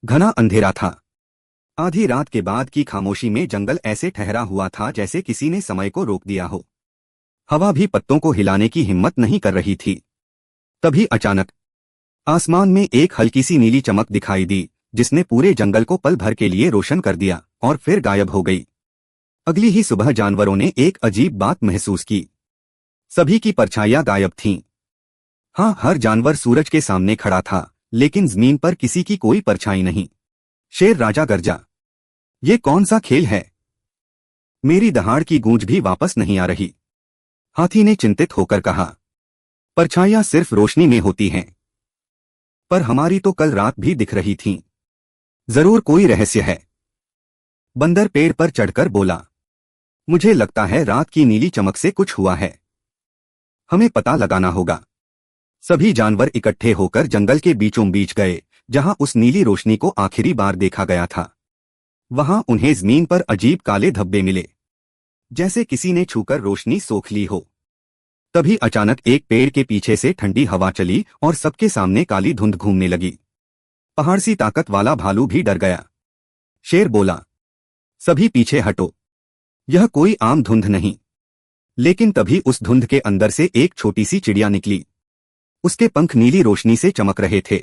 घना अंधेरा था। आधी रात के बाद की खामोशी में जंगल ऐसे ठहरा हुआ था जैसे किसी ने समय को रोक दिया हो। हवा भी पत्तों को हिलाने की हिम्मत नहीं कर रही थी। तभी अचानक आसमान में एक हल्की सी नीली चमक दिखाई दी, जिसने पूरे जंगल को पल भर के लिए रोशन कर दिया और फिर गायब हो गई। अगली ही सुबह जानवरों ने एक अजीब बात महसूस की। सभी की परछाइयां गायब थीं। हाँ, हर जानवर सूरज के सामने खड़ा था, लेकिन जमीन पर किसी की कोई परछाई नहीं। शेर राजा गरजा, ये कौन सा खेल है? मेरी दहाड़ की गूंज भी वापस नहीं आ रही। हाथी ने चिंतित होकर कहा, परछाइयां सिर्फ रोशनी में होती हैं, पर हमारी तो कल रात भी दिख रही थीं। जरूर कोई रहस्य है। बंदर पेड़ पर चढ़कर बोला, मुझे लगता है रात की नीली चमक से कुछ हुआ है। हमें पता लगाना होगा। सभी जानवर इकट्ठे होकर जंगल के बीचों बीच गए, जहां उस नीली रोशनी को आखिरी बार देखा गया था। वहां उन्हें जमीन पर अजीब काले धब्बे मिले, जैसे किसी ने छूकर रोशनी सोख ली हो। तभी अचानक एक पेड़ के पीछे से ठंडी हवा चली और सबके सामने काली धुंध घूमने लगी। पहाड़ सी ताकत वाला भालू भी डर गया। शेर बोला, सभी पीछे हटो, यह कोई आम धुंध नहीं। लेकिन तभी उस धुंध के अंदर से एक छोटी सी चिड़िया निकली। उसके पंख नीली रोशनी से चमक रहे थे।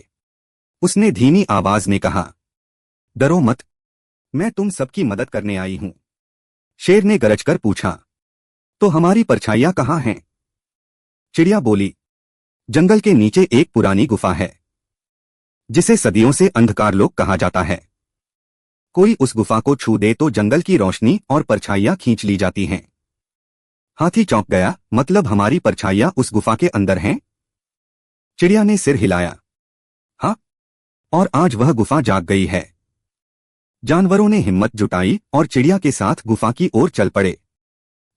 उसने धीमी आवाज में कहा, डरो मत, मैं तुम सबकी मदद करने आई हूं। शेर ने गरजकर पूछा, तो हमारी परछाइयां कहाँ हैं? चिड़िया बोली, जंगल के नीचे एक पुरानी गुफा है, जिसे सदियों से अंधकार लोक कहा जाता है। कोई उस गुफा को छू दे तो जंगल की रोशनी और परछाइयां खींच ली जाती हैं। हाथी चौंक गया, मतलब हमारी परछाइयां उस गुफा के अंदर हैं? चिड़िया ने सिर हिलाया, हाँ, और आज वह गुफा जाग गई है। जानवरों ने हिम्मत जुटाई और चिड़िया के साथ गुफा की ओर चल पड़े।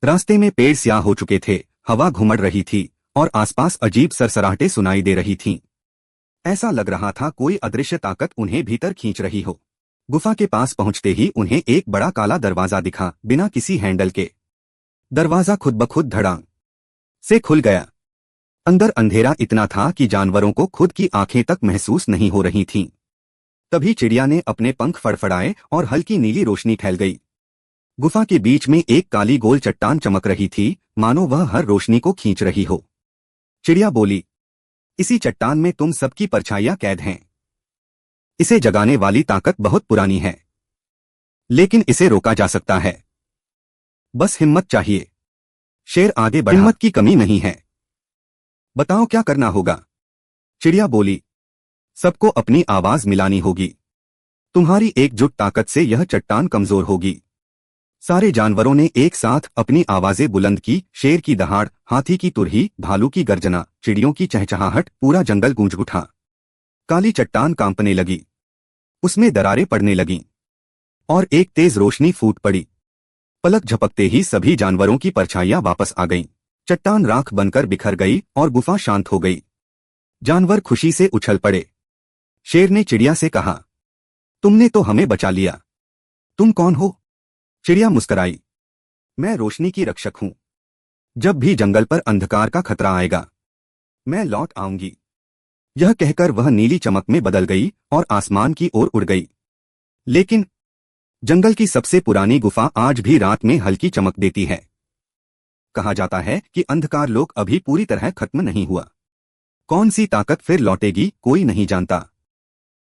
रास्ते में पेड़ स्याह हो चुके थे, हवा घुमड़ रही थी और आसपास अजीब सरसराहटें सुनाई दे रही थीं। ऐसा लग रहा था कोई अदृश्य ताकत उन्हें भीतर खींच रही हो। गुफा के पास पहुंचते ही उन्हें एक बड़ा काला दरवाजा दिखा, बिना किसी हैंडल के। दरवाजा खुद ब खुद धड़ाम से खुल गया। अंदर अंधेरा इतना था कि जानवरों को खुद की आंखें तक महसूस नहीं हो रही थीं। तभी चिड़िया ने अपने पंख फड़फड़ाए और हल्की नीली रोशनी फैल गई। गुफा के बीच में एक काली गोल चट्टान चमक रही थी, मानो वह हर रोशनी को खींच रही हो। चिड़िया बोली, इसी चट्टान में तुम सबकी परछाइयां कैद हैं। इसे जगाने वाली ताकत बहुत पुरानी है, लेकिन इसे रोका जा सकता है। बस हिम्मत चाहिए। शेर आगे बढ़ा, हिम्मत की कमी नहीं है। बताओ क्या करना होगा? चिड़िया बोली, सबको अपनी आवाज मिलानी होगी। तुम्हारी एकजुट ताकत से यह चट्टान कमजोर होगी। सारे जानवरों ने एक साथ अपनी आवाजें बुलंद की। शेर की दहाड़, हाथी की तुरही, भालू की गर्जना, चिड़ियों की चहचहाहट, पूरा जंगल गूंज उठा। काली चट्टान कांपने लगी, उसमें दरारें पड़ने लगीं और एक तेज रोशनी फूट पड़ी। पलक झपकते ही सभी जानवरों की परछाइयां वापस आ गईं। चट्टान राख बनकर बिखर गई और गुफा शांत हो गई। जानवर खुशी से उछल पड़े। शेर ने चिड़िया से कहा, तुमने तो हमें बचा लिया। तुम कौन हो? चिड़िया मुस्कराई, मैं रोशनी की रक्षक हूं। जब भी जंगल पर अंधकार का खतरा आएगा, मैं लौट आऊंगी। यह कहकर वह नीली चमक में बदल गई और आसमान की ओर उड़ गई। लेकिन जंगल की सबसे पुरानी गुफा आज भी रात में हल्की चमक देती है। कहा जाता है कि अंधकार लोक अभी पूरी तरह खत्म नहीं हुआ। कौन सी ताकत फिर लौटेगी, कोई नहीं जानता।